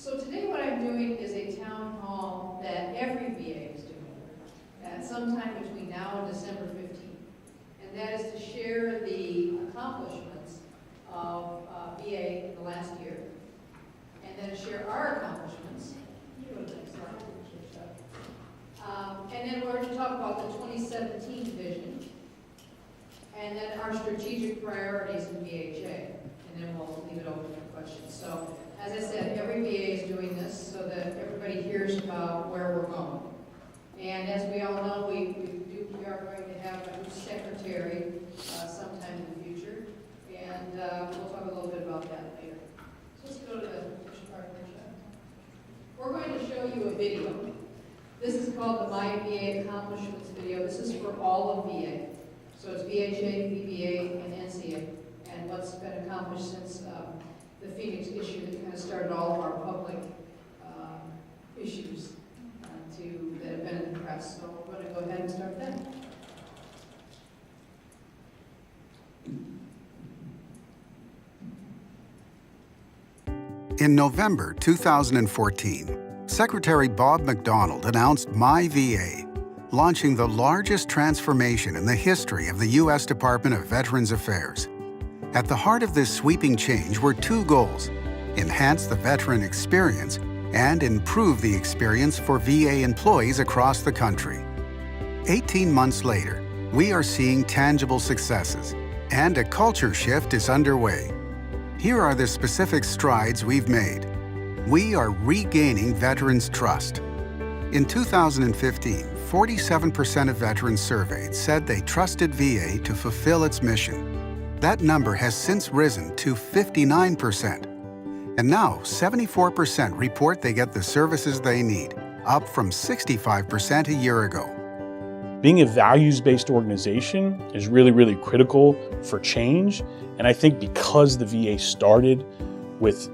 So today what I'm doing is a town hall that every VA is doing at sometime between now and December 15th. And that is to share the accomplishments of VA in the last year, and then share our accomplishments. And then we're going to talk about the 2017 vision, and then our strategic priorities in VHA, and then we'll leave it open for questions. So, as I said, every VA is doing this so that everybody hears about where we're going. And as we all know, we are going to have a new secretary sometime in the future, and we'll talk a little bit about that later. So let's go to the first part of the show. We're going to show you a video. This is called the My VA Accomplishments video. This is for all of VA. So it's VHA, VBA, and NCA, and what's been accomplished since the Phoenix issue that kind of started all of our public issues that have been in the press. So we're going to go ahead and start that. In November 2014, Secretary Bob McDonald announced My VA, launching the largest transformation in the history of the U.S. Department of Veterans Affairs. At the heart of this sweeping change were two goals: enhance the veteran experience and improve the experience for VA employees across the country. 18 months later, we are seeing tangible successes, and a culture shift is underway. Here are the specific strides we've made. We are regaining veterans' trust. In 2015, 47% of veterans surveyed said they trusted VA to fulfill its mission. That number has since risen to 59%. And now, 74% report they get the services they need, up from 65% a year ago. Being a values-based organization is really, really critical for change. And I think because the VA started with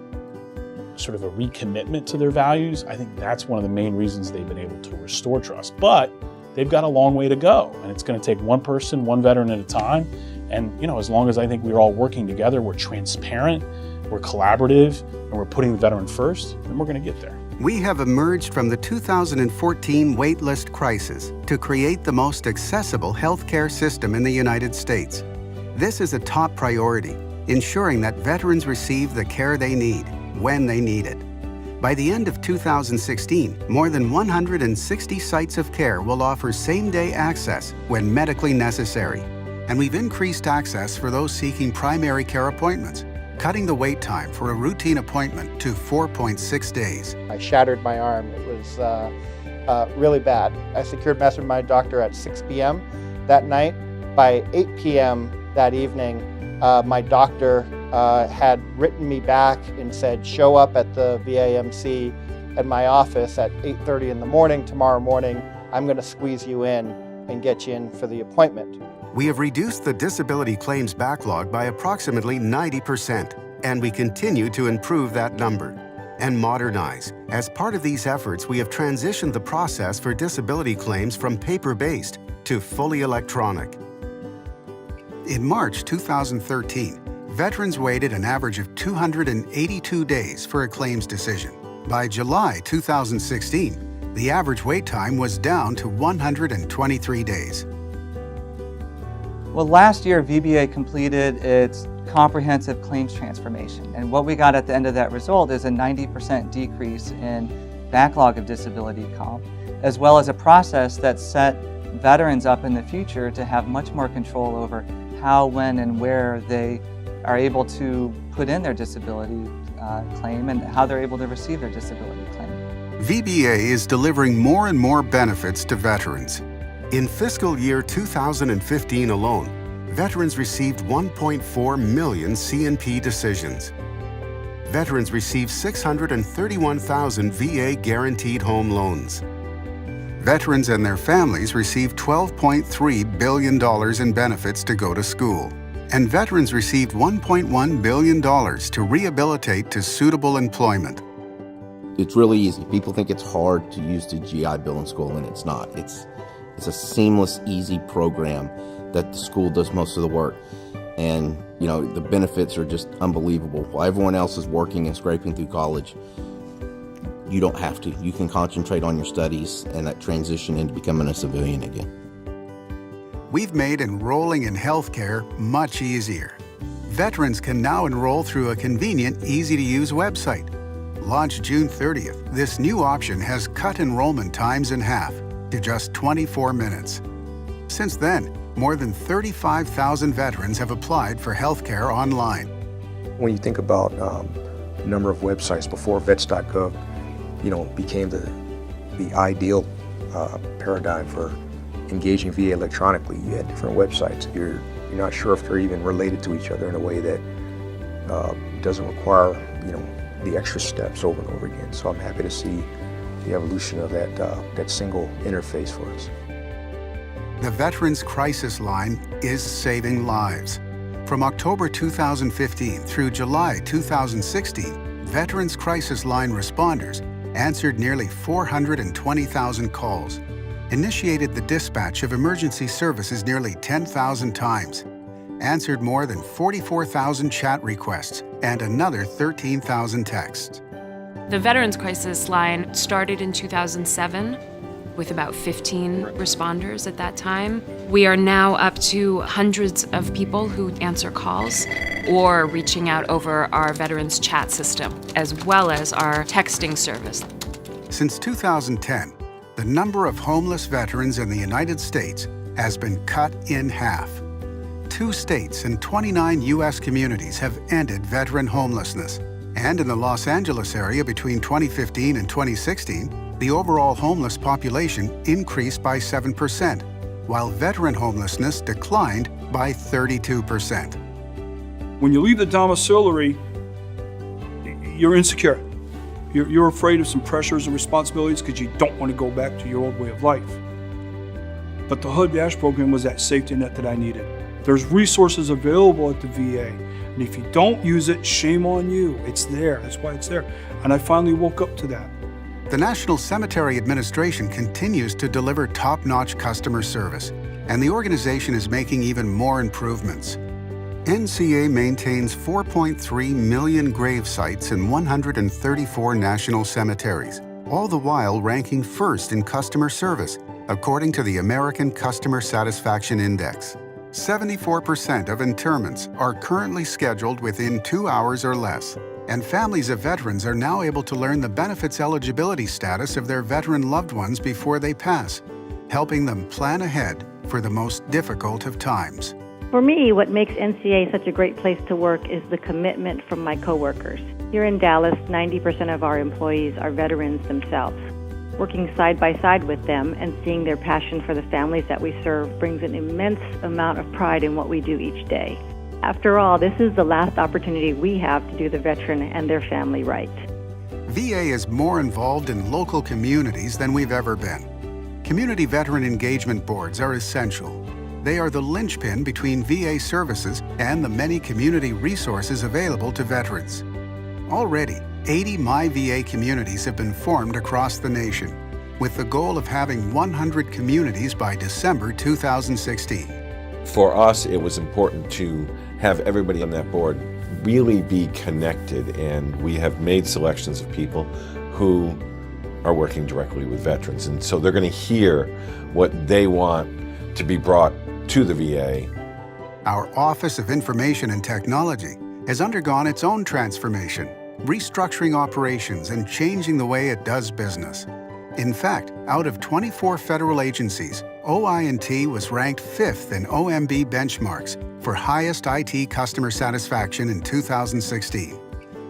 sort of a recommitment to their values, I think that's one of the main reasons they've been able to restore trust. But they've got a long way to go, and it's going to take one person, one veteran at a time. And as long as I think we're all working together, we're transparent, we're collaborative, and we're putting the veteran first, then we're going to get there. We have emerged from the 2014 waitlist crisis to create the most accessible healthcare system in the United States. This is a top priority, ensuring that veterans receive the care they need, when they need it. By the end of 2016, more than 160 sites of care will offer same-day access when medically necessary. And we've increased access for those seeking primary care appointments, cutting the wait time for a routine appointment to 4.6 days. I shattered my arm. It was really bad. I secured message with my doctor at 6 p.m. that night. By 8 p.m. that evening, my doctor had written me back and said, show up at the VAMC at my office at 8:30 in the morning tomorrow morning. I'm going to squeeze you in and get you in for the appointment. We have reduced the disability claims backlog by approximately 90%, and we continue to improve that number and modernize. As part of these efforts, we have transitioned the process for disability claims from paper-based to fully electronic. In March 2013, veterans waited an average of 282 days for a claims decision. By July 2016, the average wait time was down to 123 days. Well, last year, VBA completed its comprehensive claims transformation, and what we got at the end of that result is a 90% decrease in backlog of disability comp, as well as a process that set veterans up in the future to have much more control over how, when, and where they are able to put in their disability claim and how they're able to receive their disability claim. VBA is delivering more and more benefits to veterans. In fiscal year 2015 alone, veterans received 1.4 million CNP decisions. Veterans received 631,000 VA guaranteed home loans. Veterans and their families received $12.3 billion in benefits to go to school. And veterans received $1.1 billion to rehabilitate to suitable employment. It's really easy. People think it's hard to use the GI Bill in school, and it's not. It's a seamless, easy program that the school does most of the work. And, the benefits are just unbelievable. While everyone else is working and scraping through college, you don't have to. You can concentrate on your studies and that transition into becoming a civilian again. We've made enrolling in healthcare much easier. Veterans can now enroll through a convenient, easy-to-use website. Launched June 30th, this new option has cut enrollment times in half to just 24 minutes. Since then, more than 35,000 veterans have applied for healthcare online. When you think about the number of websites before vets.gov, became the ideal paradigm for engaging VA electronically. You had different websites. You're not sure if they're even related to each other in a way that doesn't require, the extra steps over and over again. So I'm happy to see the evolution of that single interface for us. The Veterans Crisis Line is saving lives. From October 2015 through July 2016, Veterans Crisis Line responders answered nearly 420,000 calls, initiated the dispatch of emergency services nearly 10,000 times, answered more than 44,000 chat requests, and another 13,000 texts. The Veterans Crisis Line started in 2007 with about 15 responders at that time. We are now up to hundreds of people who answer calls or reaching out over our veterans chat system, as well as our texting service. Since 2010, the number of homeless veterans in the United States has been cut in half. 2 states and 29 U.S. communities have ended veteran homelessness. And in the Los Angeles area between 2015 and 2016, the overall homeless population increased by 7%, while veteran homelessness declined by 32%. When you leave the domiciliary, you're insecure. You're afraid of some pressures and responsibilities because you don't want to go back to your old way of life. But the HUD Dash program was that safety net that I needed. There's resources available at the VA, and if you don't use it, shame on you. It's there, that's why it's there. And I finally woke up to that. The National Cemetery Administration continues to deliver top-notch customer service, and the organization is making even more improvements. NCA maintains 4.3 million grave sites in 134 national cemeteries, all the while ranking first in customer service, according to the American Customer Satisfaction Index. 74% of interments are currently scheduled within 2 hours or less, and families of veterans are now able to learn the benefits eligibility status of their veteran loved ones before they pass, helping them plan ahead for the most difficult of times. For me, what makes NCA such a great place to work is the commitment from my coworkers. Here in Dallas, 90% of our employees are veterans themselves. Working side by side with them and seeing their passion for the families that we serve brings an immense amount of pride in what we do each day. After all, this is the last opportunity we have to do the veteran and their family right. VA is more involved in local communities than we've ever been. Community veteran engagement boards are essential. They are the linchpin between VA services and the many community resources available to veterans. Already, 80 MyVA communities have been formed across the nation, with the goal of having 100 communities by December 2016. For us, it was important to have everybody on that board really be connected, and we have made selections of people who are working directly with veterans, and so they're going to hear what they want to be brought to the VA. Our Office of Information and Technology has undergone its own transformation, restructuring operations and changing the way it does business. In fact, out of 24 federal agencies, OI&T was ranked 5th in OMB benchmarks for highest IT customer satisfaction in 2016.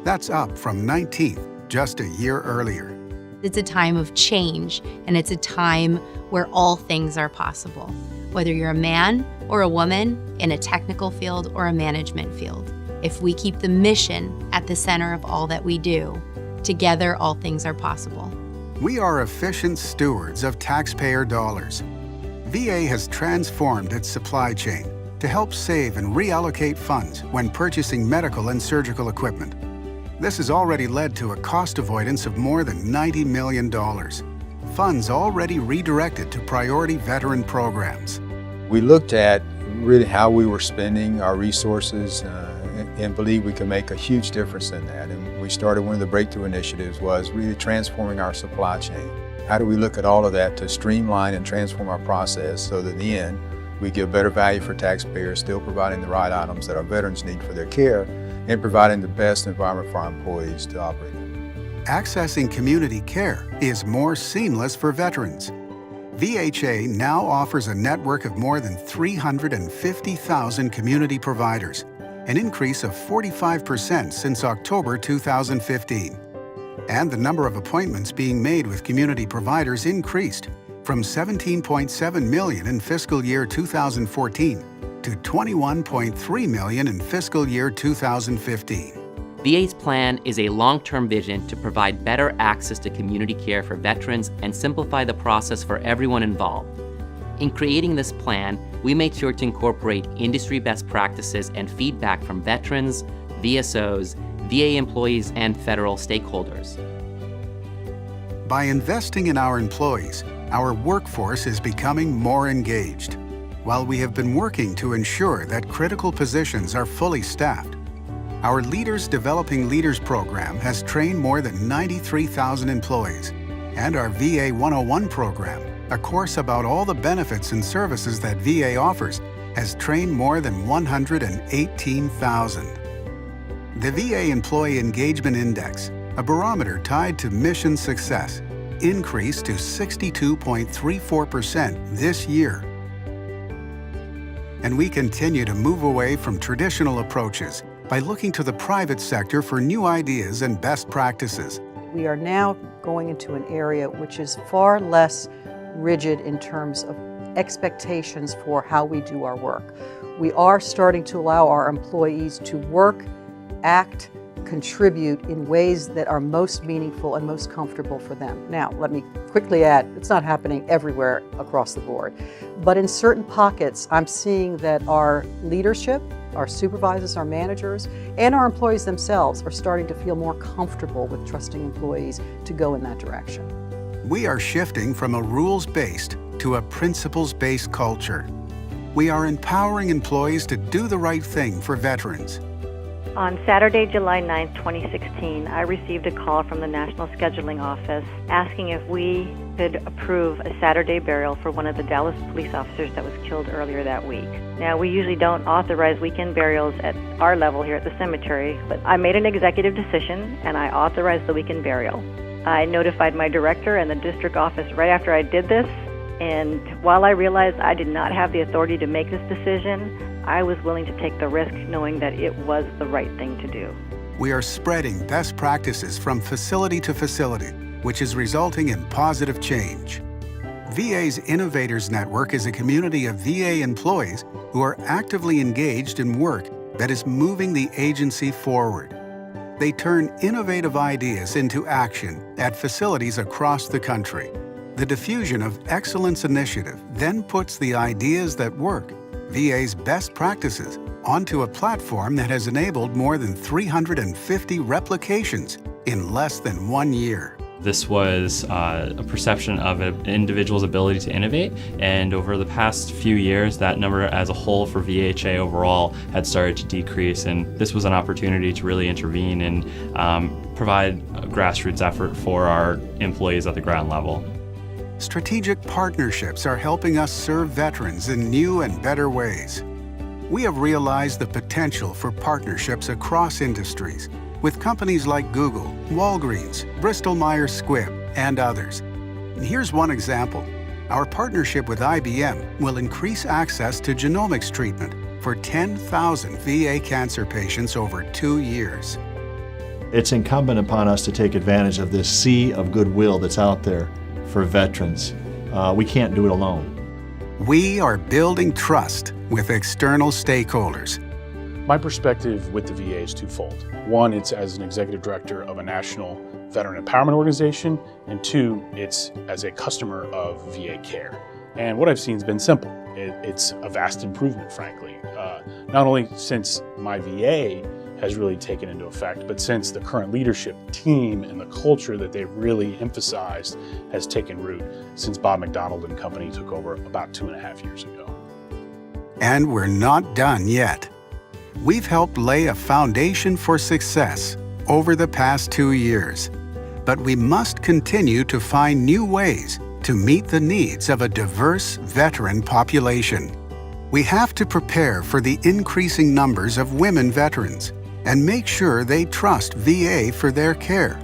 That's up from 19th just a year earlier. It's a time of change, and it's a time where all things are possible, whether you're a man or a woman in a technical field or a management field. If we keep the mission at the center of all that we do, together all things are possible. We are efficient stewards of taxpayer dollars. VA has transformed its supply chain to help save and reallocate funds when purchasing medical and surgical equipment. This has already led to a cost avoidance of more than $90 million. Funds already redirected to priority veteran programs. We looked at really how we were spending our resources and believe we can make a huge difference in that. And we started one of the breakthrough initiatives was really transforming our supply chain. How do we look at all of that to streamline and transform our process so that in the end, we give better value for taxpayers, still providing the right items that our veterans need for their care, and providing the best environment for our employees to operate in. Accessing community care is more seamless for veterans. VHA now offers a network of more than 350,000 community providers, an increase of 45% since October 2015. And the number of appointments being made with community providers increased from 17.7 million in fiscal year 2014 to 21.3 million in fiscal year 2015. VA's plan is a long-term vision to provide better access to community care for veterans and simplify the process for everyone involved. In creating this plan, we made sure to incorporate industry best practices and feedback from veterans, VSOs, VA employees, and federal stakeholders. By investing in our employees, our workforce is becoming more engaged. While we have been working to ensure that critical positions are fully staffed, our Leaders Developing Leaders program has trained more than 93,000 employees, and our VA 101 program, a course about all the benefits and services that VA offers, has trained more than 118,000. The VA Employee Engagement Index, a barometer tied to mission success, increased to 62.34% this year. And we continue to move away from traditional approaches by looking to the private sector for new ideas and best practices. We are now going into an area which is far less rigid in terms of expectations for how we do our work. We are starting to allow our employees to work, act, contribute in ways that are most meaningful and most comfortable for them. Now, let me quickly add, it's not happening everywhere across the board, but in certain pockets, I'm seeing that our leadership, our supervisors, our managers, and our employees themselves are starting to feel more comfortable with trusting employees to go in that direction. We are shifting from a rules-based to a principles-based culture. We are empowering employees to do the right thing for veterans. On Saturday, July 9, 2016, I received a call from the National Scheduling Office asking if we could approve a Saturday burial for one of the Dallas police officers that was killed earlier that week. Now, we usually don't authorize weekend burials at our level here at the cemetery, but I made an executive decision and I authorized the weekend burial. I notified my director and the district office right after I did this, and while I realized I did not have the authority to make this decision, I was willing to take the risk knowing that it was the right thing to do. We are spreading best practices from facility to facility, which is resulting in positive change. VA's Innovators Network is a community of VA employees who are actively engaged in work that is moving the agency forward. They turn innovative ideas into action at facilities across the country. The Diffusion of Excellence Initiative then puts the ideas that work, VA's best practices, onto a platform that has enabled more than 350 replications in less than 1 year. This was a perception of an individual's ability to innovate, and over the past few years, that number as a whole for VHA overall had started to decrease, and this was an opportunity to really intervene and provide a grassroots effort for our employees at the ground level. Strategic partnerships are helping us serve veterans in new and better ways. We have realized the potential for partnerships across industries with companies like Google, Walgreens, Bristol-Myers Squibb, and others. Here's one example. Our partnership with IBM will increase access to genomics treatment for 10,000 VA cancer patients over 2 years. It's incumbent upon us to take advantage of this sea of goodwill that's out there for veterans. We can't do it alone. We are building trust with external stakeholders. My perspective with the VA is twofold. One, it's as an executive director of a national veteran empowerment organization, and two, it's as a customer of VA Care. And what I've seen has been simple. It's a vast improvement, frankly. Not only since my VA has really taken into effect, but since the current leadership team and the culture that they've really emphasized has taken root since Bob McDonald and company took over about 2.5 years ago. And we're not done yet. We've helped lay a foundation for success over the past 2 years, but we must continue to find new ways to meet the needs of a diverse veteran population. We have to prepare for the increasing numbers of women veterans and make sure they trust VA for their care.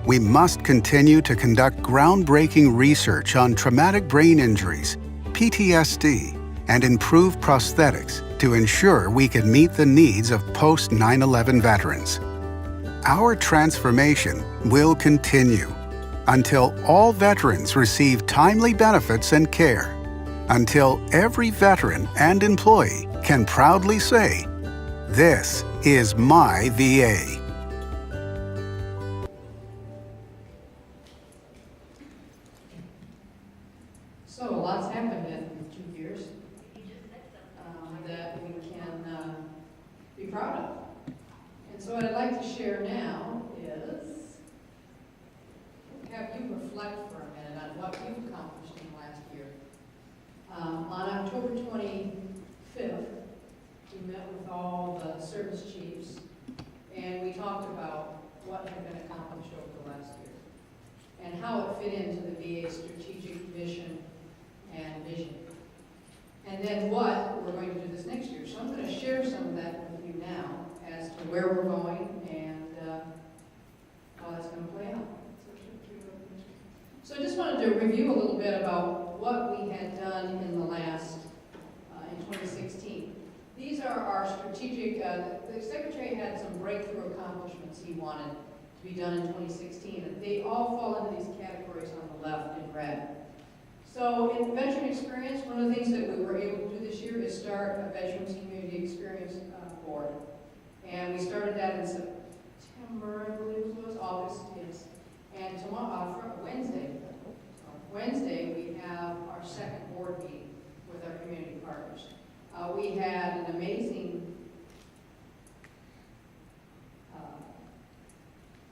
We must continue to conduct groundbreaking research on traumatic brain injuries, PTSD, and improved prosthetics to ensure we can meet the needs of post-9/11 veterans. Our transformation will continue until all veterans receive timely benefits and care, until every veteran and employee can proudly say, "This is my VA." So a lot's happened in 2 years that we can be proud of. And so what I'd like to share now is have you reflect for a minute on what you've accomplished in the last year. On October 25th, we met with all the service chiefs and we talked about what had been accomplished over the last year and how it fit into the VA strategic mission and vision. And then what we're going to do this next year. So I'm going to share some of that with you now as to where we're going and how that's going to play out. So I just wanted to review a little bit about what we had done in the last, in 2016. These are our strategic, the Secretary had some breakthrough accomplishments he wanted to be done in 2016, and they all fall into these categories on the left in red. So in veteran experience, one of the things that we were able to do this year is start a Veterans Community Experience Board. And we started that in September, I believe it was, August, yes. And tomorrow, Wednesday, we have our second board meeting with our community partners. We had an amazing,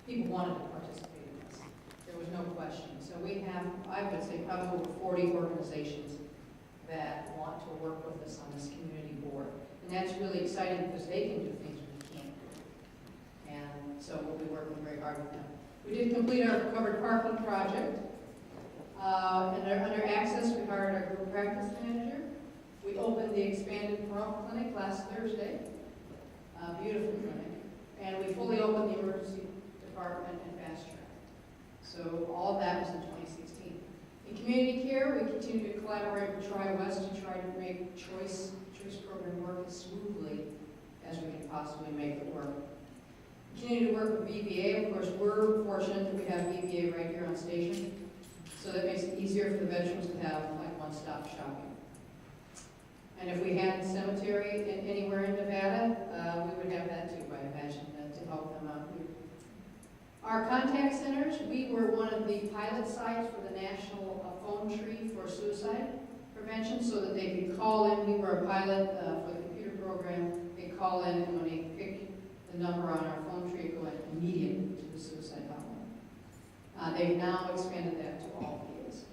people wanted to participate in this. There was no question. So we have, I would say, probably over 40 organizations that want to work with us on this community board. And that's really exciting because they can do things we can't do. And so we'll be working very hard with them. We did complete our covered parking project. And under access, we hired our group practice manager. We opened the expanded parental clinic last Thursday. Beautiful clinic. And we fully opened the emergency department and fast track. So all that was in 2016. In community care, we continue to collaborate with Tri-West to try to make choice program work as smoothly as we can possibly make it work. We continue to work with VBA. Of course, we're fortunate that we have VBA right here on station. So that makes it easier for the veterans to have like one-stop shopping. And if we had cemetery anywhere in Nevada, we would have that too, I imagine, to help them out here. Our contact centers, we were one of the pilot sites for the national phone tree for suicide prevention so that they could call in. We were a pilot for the computer program. They call in, and when they pick the number on our phone tree, it goes immediately to the suicide hotline. They've now expanded that to all VAs.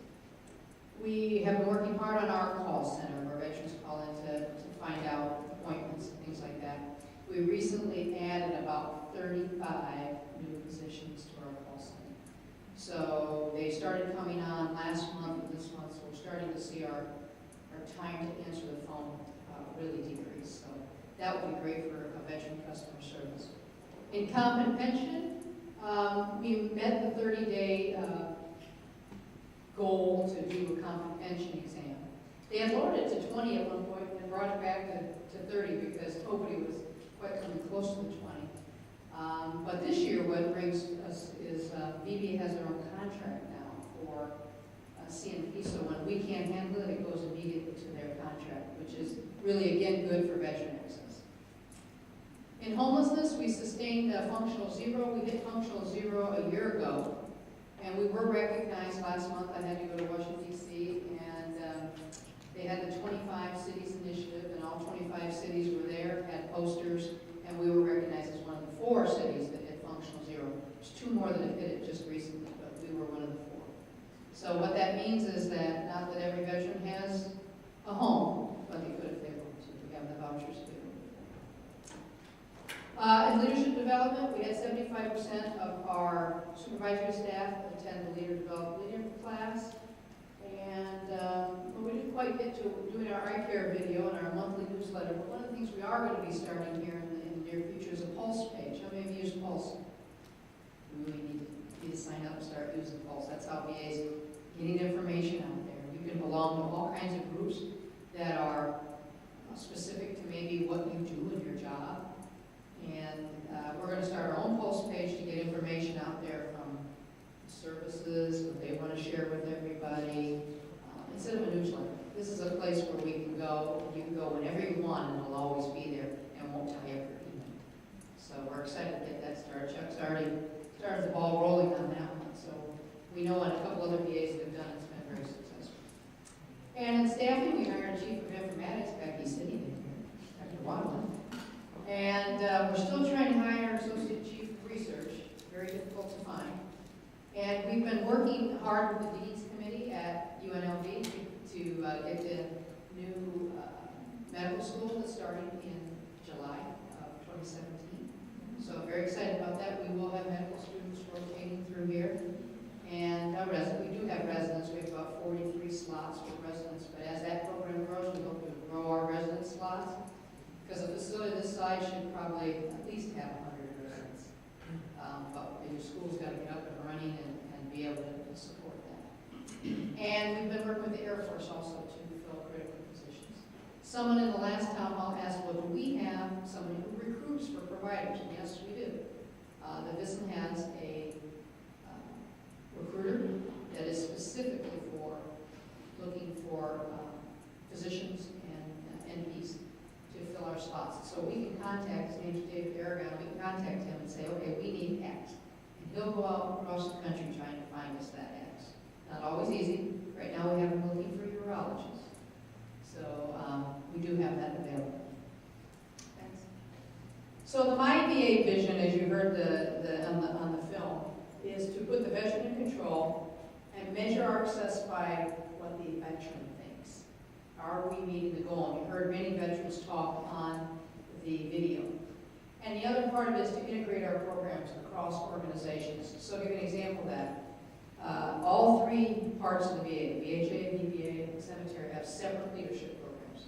We have been working hard on our call center where veterans call in to find out appointments and things like that. We recently added about 35 new positions to our call center. So they started coming on last month and this month, so we're starting to see our time to answer the phone really decrease. So that would be great for a veteran customer service. In comp and pension, we met the 30-day goal to do a comp and pension exam. They had lowered it to 20 at one point and brought it back to 30 because nobody was quite coming close to the 20. But this year what brings us is VB has their own contract now for CNP, so when we can't handle it, it goes immediately to their contract, which is really, again, good for veteran access. In homelessness, we sustained functional zero. We hit functional zero a year ago, and we were recognized last month. I had to go to Washington, D.C., and they had the 25 Cities Initiative, and all 25 cities were there, had posters, and we were recognized as one of the 4 cities that hit functional zero. There's 2 more that have hit it just recently, but we were one of the 4. So what that means is that not that every veteran has a home, but they could if they wanted to. We have the vouchers to do. In leadership development, we had 75% supervisory staff attend the Leader Develop Leader class. And we didn't quite get to doing our eye care video and our monthly newsletter, but one of the things we are going to be starting here in the near future is a Pulse page. How many of you use Pulse? We really need to sign up and start using Pulse. That's how VA's getting information out there. You can belong to all kinds of groups that are specific to maybe what you do in your job. And we're going to start our own Pulse page to get information out there from services, what they want to share with everybody, instead of a newsletter. This is a place where we can go, you can go whenever you want, and it'll always be there, and won't tie up your email. So we're excited to get that started. Chuck's already started the ball rolling on that one, so we know on a couple other VAs that have done it's been very successful. And in staffing, we hired a chief of informatics, Becky, sitting in here, Dr. Wadman. And we're still trying to hire an associate chief of research, very difficult to find. And we've been working hard with the Deans Committee at UNLV to get the new medical school that's starting in July of 2017. So I'm very excited about that. We will have medical students rotating through here. And we do have residents. We have about 43 slots for residents. But as that program grows, we hope to grow our resident slots. Because a facility this size should probably at least have 100 residents. But your school's got to get up and running and be able to support that. And we've been working with the Air Force also to fill critical positions. Someone in the last town hall asked, well, do we have somebody who recruits for providers? And yes, we do. The VASNHS has a recruiter that is specifically for looking for physicians and NPs to fill our spots. So we can contact, his name's David Aragon, we can contact him and say, okay, we need X. And he'll go out across the country trying to find us that X. Not always easy. Right now we have him looking for urologists. So we do have that available. Thanks. So the My VA vision, as you heard on the film, is to put the veteran in control and measure our success by what the veteran thinks. Are we meeting the goal? And you heard many veterans talk on the video. And the other part of it is to integrate our programs across organizations. So I'll give you an example of that. All three parts of the VA, VHA, VBA, and cemetery, have separate leadership programs.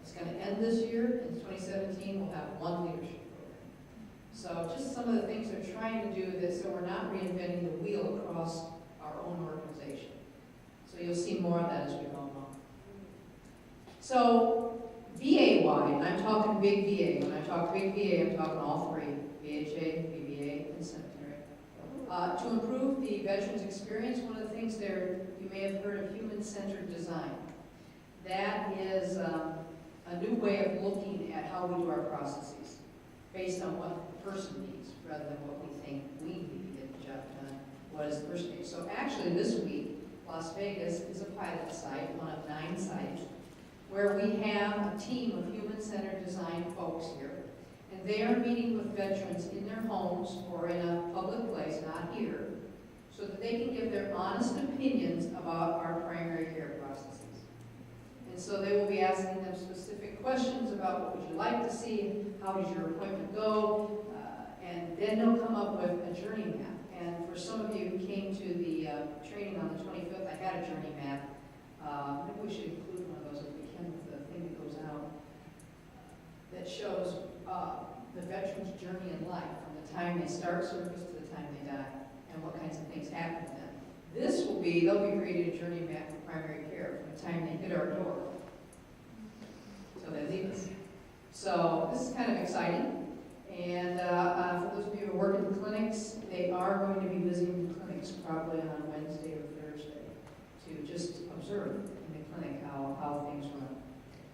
It's going to end this year. In 2017, we'll have one leadership program. So just some of the things they're trying to do this so we're not reinventing the wheel across our own organization. So you'll see more of that as we go along. So VA-wide, and I'm talking big VA. When I talk big VA, I'm talking all three, VHA, VBA, and cemetery. To improve the veterans' experience, one of the things there, you may have heard of human-centered design. That is a new way of looking at how we do our processes, based on what the person needs, rather than what we think we need to get the job done. What is the person need? So actually this week, Las Vegas is a pilot site, one of 9 sites, where we have a team of human-centered design folks here. And they are meeting with veterans in their homes or in a public place, not here, so that they can give their honest opinions about our primary care processes. And so they will be asking them specific questions about what would you like to see, how does your appointment go, and then they'll come up with a journey map. And for some of you who came to the training on the 25th, I had a journey map. Maybe we should include one of those if we can with the thing that goes out that shows the veteran's journey in life from the time they start service to the time they die and what kinds of things happen to them. This will be, they'll be creating a journey map for primary care from the time they hit our door till they leave us. So this is kind of exciting. And for those of you who work in the clinics, they are going to be visiting the clinics probably on Wednesday or Thursday to just observe in the clinic how things run.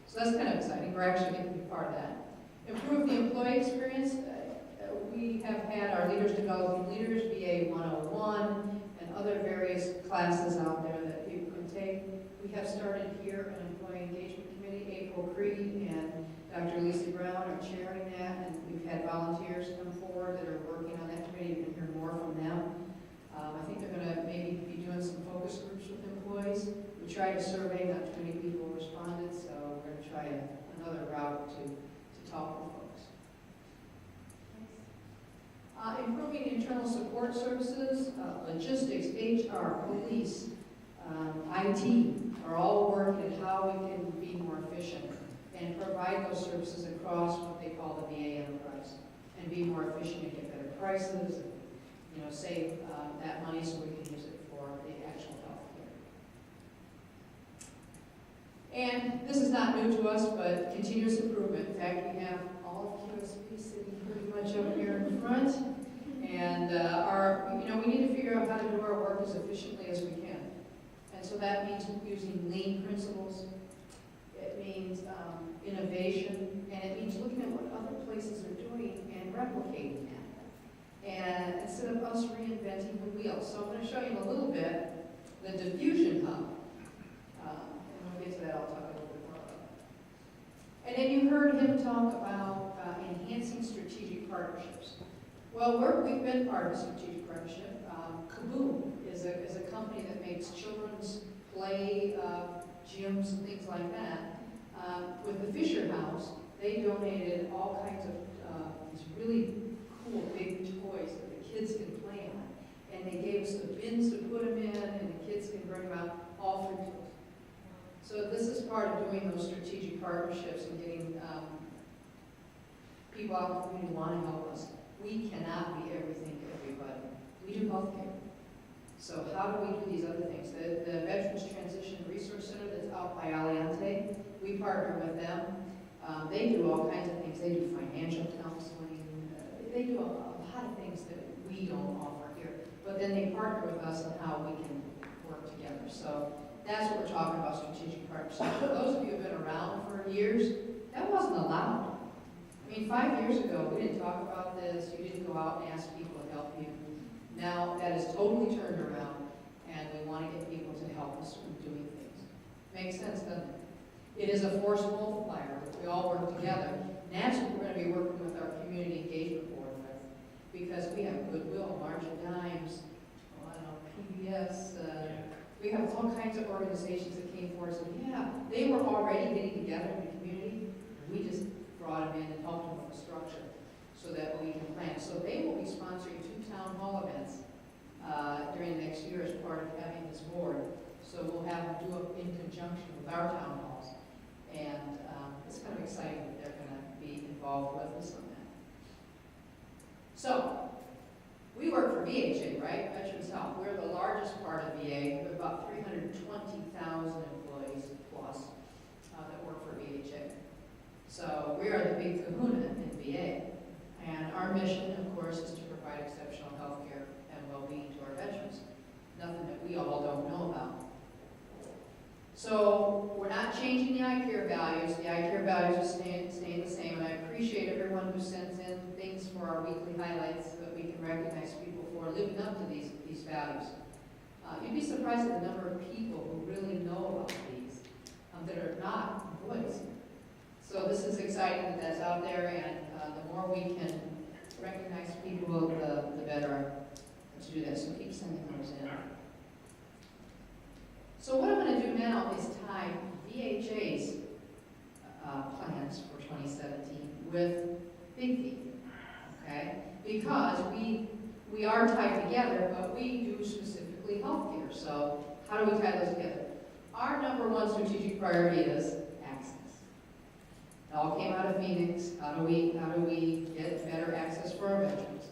So that's kind of exciting. We're actually getting to be part of that. Improve the employee experience. We have had our Leaders Developing Leaders, VA 101, and other various classes out there that people can take. We have started here an Employee Engagement Committee. April Creed and Dr. Lisa Brown are chairing that, and we've had volunteers come forward that are working on that committee. You can hear more from them. I think they're going to maybe be doing some focus groups with employees. We tried a survey, not too many people responded, so we're going to try another route to talk with folks. Improving internal support support services, logistics, HR, police, IT are all working at how we can be more efficient and provide those services across what they call the VA enterprise and be more efficient and get better prices, and, save that money so we can use it for the actual health care. And this is not new to us, but continuous improvement. In fact, we have all of QSP sitting pretty much over here in front. And we need to figure out how to do our work as efficiently as we can. And so that means using lean principles. It means innovation, and it means looking at what other places are doing and replicating that. And instead of us reinventing the wheel. So I'm going to show you a little bit the diffusion hub. And when we get to that, I'll talk a little bit more about it. And then you heard him talk about enhancing strategic partnerships. Well, we've been part of a strategic partnership. Kaboom is a company that makes children's play gyms and things like that. With the Fisher House, they donated all kinds of these really cool big toys that the kids can play on. And they gave us the bins to put them in, and the kids can bring them out all through toys. So this is part of doing those strategic partnerships and getting people out in the community who want to help us. We cannot be everything to everybody. We do healthcare. So how do we do these other things? The Veterans Transition Resource Center that's out by Aliante, we partner with them. They do all kinds of things. They do financial counseling. They do a lot of things that we don't offer here. But then they partner with us on how we can work together. So that's what we're talking about, strategic partnerships. For those of you who have been around for years, that wasn't allowed. I mean, 5 years ago, we didn't talk about this. You didn't go out and ask people to help you. Now, that is totally turned around, and we want to get people to help us with doing things. Makes sense, doesn't it? It is a force multiplier. We all work together. And that's what we're going to be working with our community engagement board with, because we have Goodwill, March of Dimes, PBS. We have all kinds of organizations that came forward and said, yeah, they were already getting together in the community. We just brought them in and helped them with the structure so that we can plan. So they will be sponsoring 2 town hall events during the next year as part of having this board. So we'll have them do it in conjunction with our town halls. And it's kind of exciting that they're going to be involved with us on that. So we work for VHA, right? Veterans Health. We're the largest part of VA. We have about 320,000 employees plus that work for VHA. So we are the big kahuna in VA. And our mission, of course, is to provide exceptional health care and well-being to our veterans. Nothing that we all don't know about. So we're not changing the iCare values. The iCare values are staying the same. And I appreciate everyone who sends in things for our weekly highlights so that we can recognize people for living up to these values. You'd be surprised at the number of people who really know about these that are not employees. So this is exciting that that's out there, and the more we can recognize people, the better to do that. So keep sending those in. So what I'm going to do now is tie VHA's plans for 2017 with Big V, okay? Because we are tied together, but we do specifically healthcare. So how do we tie those together? Our number one strategic priority is access. It all came out of Phoenix. How do we get better access for our veterans?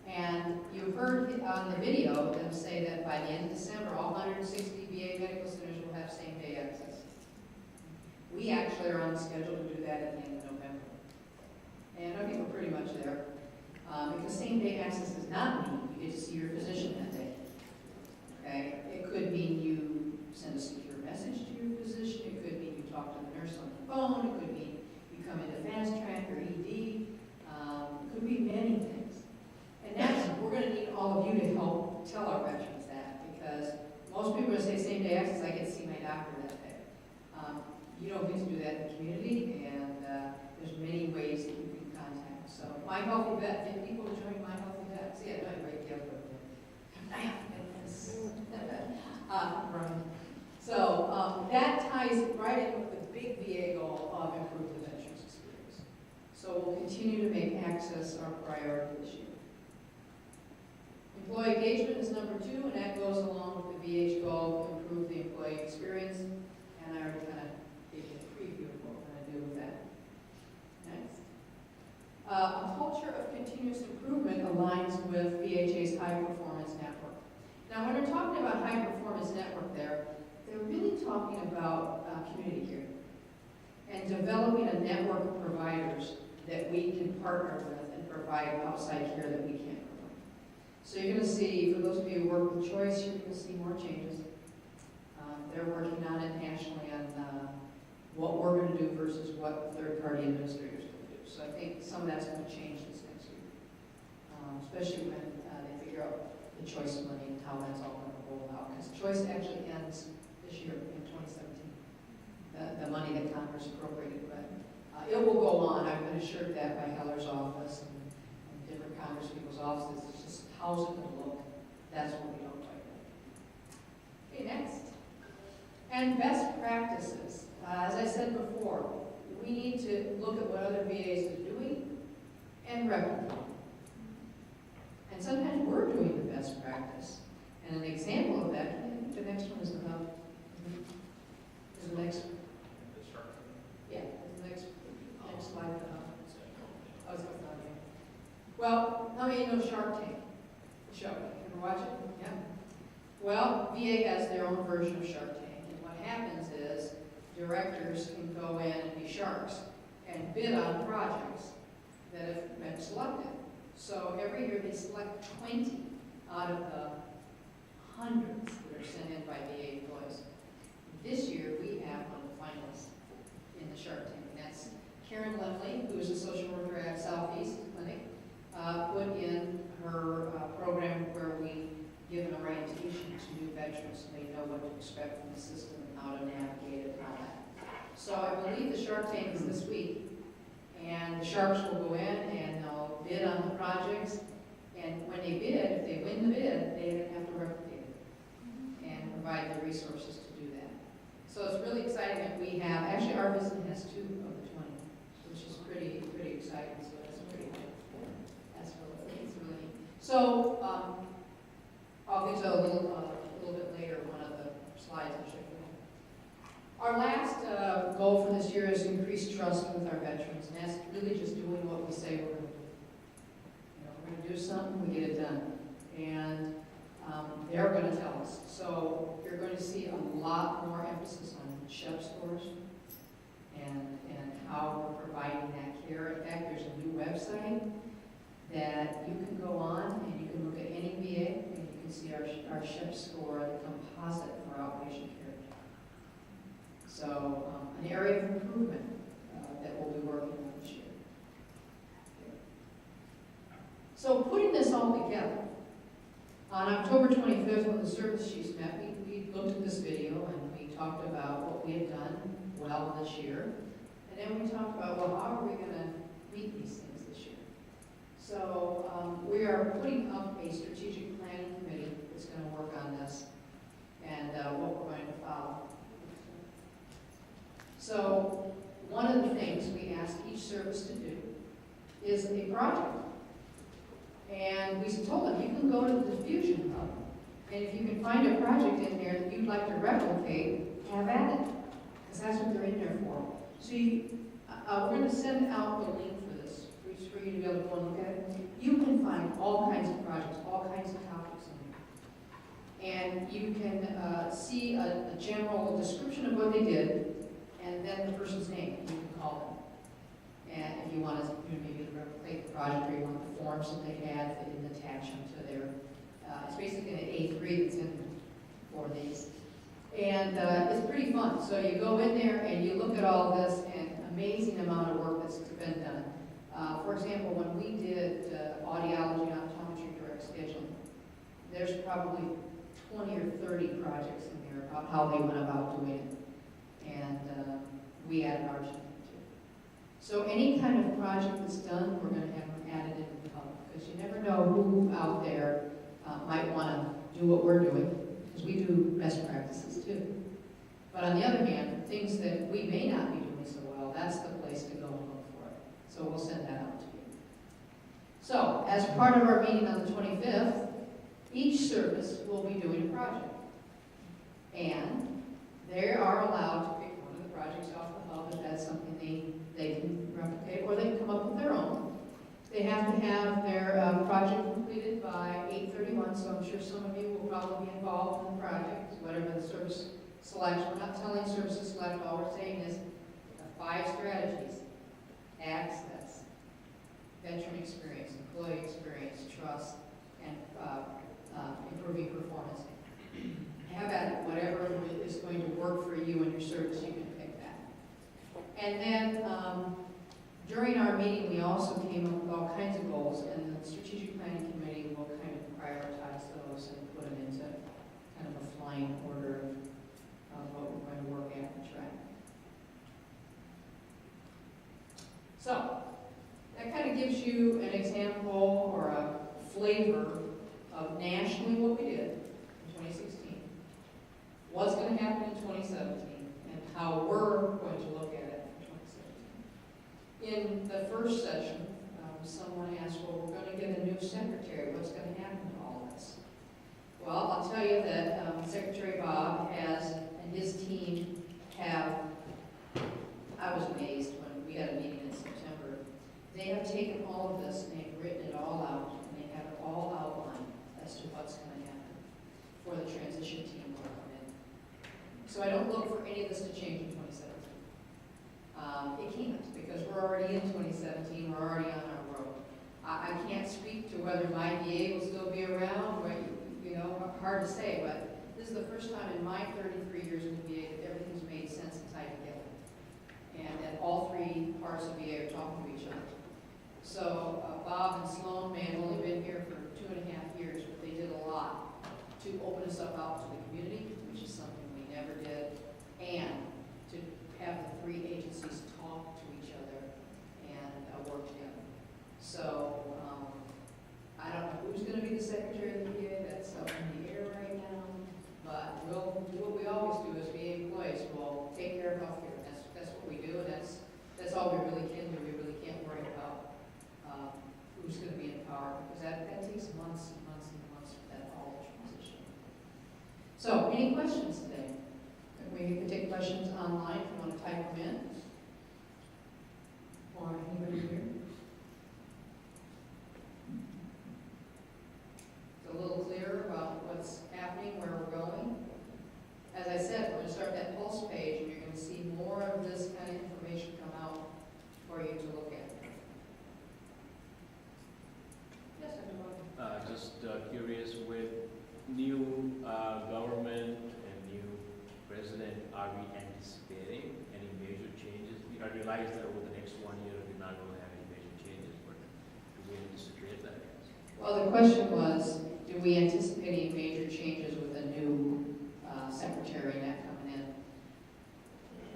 And you heard on the video them say that by the end of December, all 160 VA medical centers will have same-day access. We actually are on the schedule to do that at the end of November. And I think we're pretty much there. Because same-day access does not mean you get to see your physician that day. Okay? It could mean you send a secure message to your physician. It could mean you talk to the nurse on the phone. It could mean you come into Fast Track or ED. It could be many things. And we're going to need all of you to help tell our veterans that, because most people will say same-day access, I get to see my doctor that day. You don't get to do that in the community, and there's many ways that you can contact. So My Healthy Vet, did people join My Healthy Vet? See, I know you right there. I have to get this. So that ties right in with the big VA goal of improving the veterans experience. So we'll continue to make access our priority this year. Employee engagement is number 2, and that goes along with the VH goal to improve the employee experience. And I already kind of gave you a preview of what we're going to do with that. Next. A culture of continuous improvement aligns with VHA's high performance network. Now, when they're talking about high performance network they're really talking about community care and developing a network of providers that we can partner with and provide outside care that we can't provide. So you're going to see, for those of you who work with Choice, you're going to see more changes. They're working on it nationally on what we're going to do versus what third-party administrators can do. So I think some of that's going to change this next year, especially when they figure out the Choice money and how that's all going to roll out. Because Choice actually ends this year in 2017, the money that Congress appropriated. But it will go on. I've been assured that by Heller's office and different Congress people's offices. It's just how's it going to look? That's what we don't quite know. Okay, next. And best practices. As I said before, we need to look at what other VAs are doing and replicate. And sometimes we're doing the best practice. And an example of that, I think the next one is about, is the next, yeah, the next slide. Oh, it's not here. Well, how many know Shark Tank? The show. Ever watch it? Yeah. Well, VA has their own version of Shark Tank. And what happens is directors can go in and be sharks and bid on projects that have been selected. So every year they select 20 out of the hundreds that are sent in by VA employees. This year we have one of the finalists in the Shark Tank. And that's Karen Lemley, who is a social worker at Southeast Clinic, put in her program where we give an orientation to new veterans so they know what to expect from the system and how to navigate it and all that. So I believe the Shark Tank is this week, and the sharks will go in and they'll bid on the projects, and when they bid, if they win the bid, they have to replicate it and provide the resources to do that. So it's really exciting that we have, actually our business has 2 of the 20, which is pretty exciting, so that's pretty good. That's really, it's really neat. So I'll get to a little bit later, one of the slides I'll show you. Our last goal for this year is increased trust with our veterans, and that's really just doing what we say we're going to do. You know, we're going to do something, we get it done, and they're going to tell us. So you're going to see a lot more emphasis on SHEP scores and how we're providing that care. In fact, there's a new website that you can go on and you can look at any VA and you can see our SHEP score, the composite for outpatient care. So an area of improvement that we'll be working on this year. Okay. So putting this all together, on October 25th when the service chiefs met, we looked at this video and we talked about what we had done well this year. And then we talked about, well, how are we going to meet these things this year? So we are putting up a strategic planning committee that's going to work on this and what we're going to follow. So one of the things we ask each service to do is a project. And we told them, you can go to the Diffusion Hub, and if you can find a project in there that you'd like to replicate, have at it, because that's what they're in there for. So we're going to send out the link for this, for you to be able to go and look at it. You can find all kinds of projects, all kinds of topics in there. And you can see a general description of what they did, and then the person's name, you can call them. And if you want to maybe replicate the project, or you want the forms that they had, they didn't attach them to their, it's basically an A3 that's in for these. And it's pretty fun. So you go in there and you look at all this, and amazing amount of work that's been done. For example, when we did audiology, optometry, direct scheduling, there's probably 20 or 30 projects in there about how they went about doing it. And we added ours to it too. So any kind of project that's done, we're going to have them added into the hub, because you never know who out there might want to do what we're doing, because we do best practices too. But on the other hand, things that we may not be doing so well, that's the place to go and look for it. So we'll send that out to you. So as part of our meeting on the 25th, Each service will be doing a project. And they are allowed to pick one of the projects off the hub if that's something they can replicate, or they can come up with their own. They have to have their project completed by 8/31, so I'm sure some of you will probably be involved in the project, whatever the service selection. We're not telling services select, all we're saying is 5 strategies: access, veteran experience, employee experience, trust, and improving performance. Have at it. Whatever is going to work for you and your service, you can pick that. And then during our meeting, we also came up with all kinds of goals, and the strategic planning committee will kind of prioritize those and put them into kind of a flying order of what we're going to work at and track. So that kind of gives you an example or a flavor of nationally what we did in 2016, what's going to happen in 2017, and how we're going to look at it in 2017. In the first session, someone asked, well, we're going to get a new secretary. What's going to happen to all this? Well, I'll tell you that Secretary Bob has, and his team have, I was amazed when we had a meeting in September. They have taken all of this and they've written it all out, and they have it all outlined as to what's going to happen for the transition team to come in. So I don't look for any of this to change in 2017. It can't, because we're already in 2017, we're already on our road. I can't speak to whether my VA will still be around, or, you know, hard to say, but this is the first time in my 33 years in the VA that everything's made sense and tied together. And that all 3 parts of VA are talking to each other. So Bob and Sloan may have only been here for 2.5 years, but they did a lot to open us up out to the community, which is something we never did, and to have the 3 agencies talk to each other and work together. So I don't know who's going to be the Secretary of the VA. That's up in the air right now. But we'll do what we always do as VA employees. We'll take care of health care. That's what we do, and that's all we really can do. We really can't worry about who's going to be in power, because that takes months and months and months for that all to transition. So, any questions today? We can take questions online if you want to type them in. Or anybody here? It's a little clearer about what's happening, where we're going. As I said, we're going to start that pulse page, and you're going to see more of this kind of information come out for you to look at. Yes, Dr. Just curious, with new government and new president, are we anticipating any major changes? I realize that over the next 1 year we're not going to have any major changes, but do we anticipate that? Well, the question was, do we anticipate any major changes with a new secretary net coming in?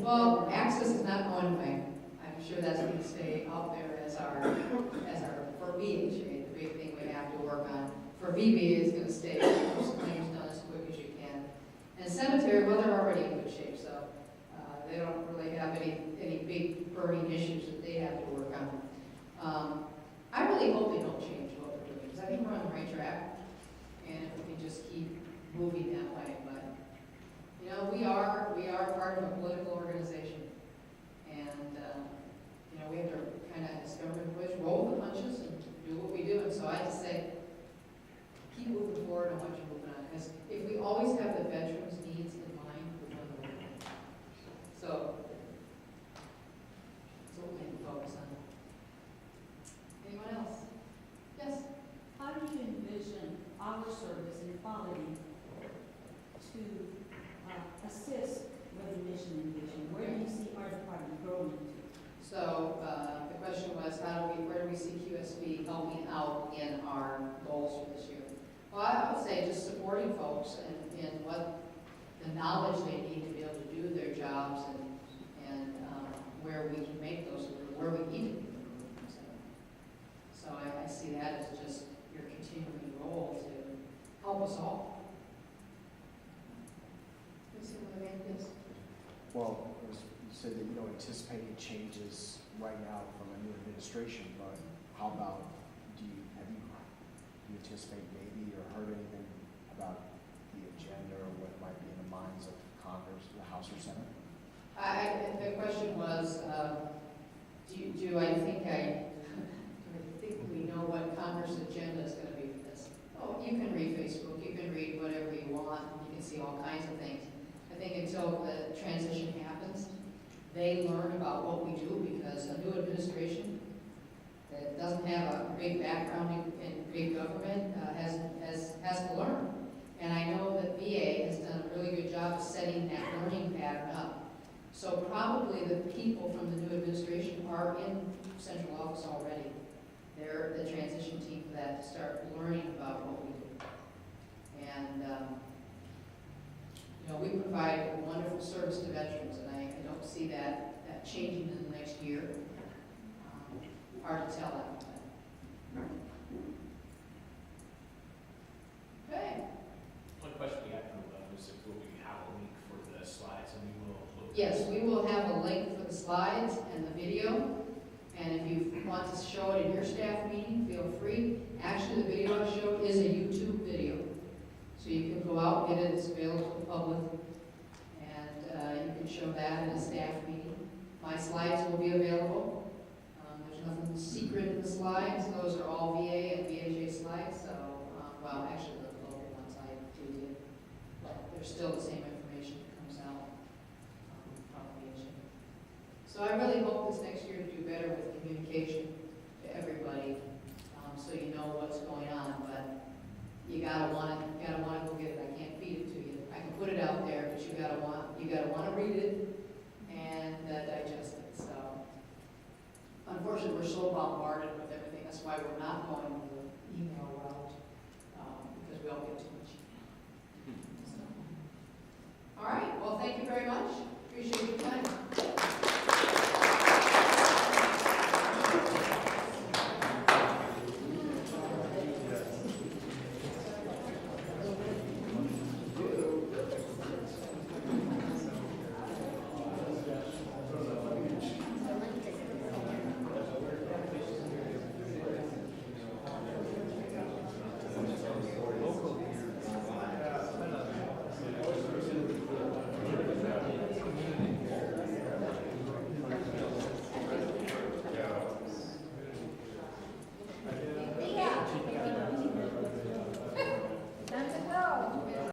Well, access is not going away. I'm sure that's going to stay out there as our for VHA, the big thing we have to work on. For VBA is going to stay, get those claims done as quick as you can. And cemetery, well, they're already in good shape, so they don't really have any big burning issues that they have to work on. I really hope they don't change what we're doing, because I think we're on the right track, and if we can just keep moving that way. But you know, we are part of a political organization, and you know, we have to kind of, as government employees, roll the punches and do what we do. And so I just say, keep moving forward on what you're moving on, because if we always have the veterans' needs in mind, we're going to win. So that's what we need to focus on. Anyone else? Yes? How do you envision our service and quality to assist with the mission and vision? Where do you see our department growing to? So the question was, where do we see QSB helping out in our goals for this year? Well, I would say just supporting folks in what the knowledge they need to be able to do their jobs, and where we can make those, where we need to make improvements. So I see that as just your continuing role to help us all. Well, you said that you don't anticipate any changes right now from a new administration, but how about, do you anticipate maybe, or heard anything about the agenda or what might be in the minds of Congress, the House or Senate? The question was, do I think we know what Congress' agenda is going to be for this? Oh, you can read Facebook, you can read whatever you want, you can see all kinds of things. I think until the transition happens, they learn about what we do, because a new administration that doesn't have a big background in big government has to learn. And I know that VA has done a really good job of setting that learning pattern up. So probably the people from the new administration are in central office already. They're the transition team for that, to start learning about what we do. And we provide wonderful service to veterans, and I don't see that changing in the next year. Hard to tell that. Okay. One question we had from was if we have a link for the slides, and we will upload. Yes, we will have a link for the slides and the video. And if you want to show it in your staff meeting, feel free. Actually, the video I showed is a YouTube video. So you can go out and get it. It's available to the public. And you can show that in a staff meeting. My slides will be available. There's nothing secret in the slides. Those are all VA and VHA slides. So, well, actually the local ones I did. But there's still the same information that comes out from VHA. So I really hope this next year to do better with communication to everybody, so you know what's going on. But you gotta want to go get it. I can't feed it to you. I can put it out there, but you gotta want to read it and digest it. So unfortunately, we're so bombarded with everything. That's why we're not going the email route, because we all get too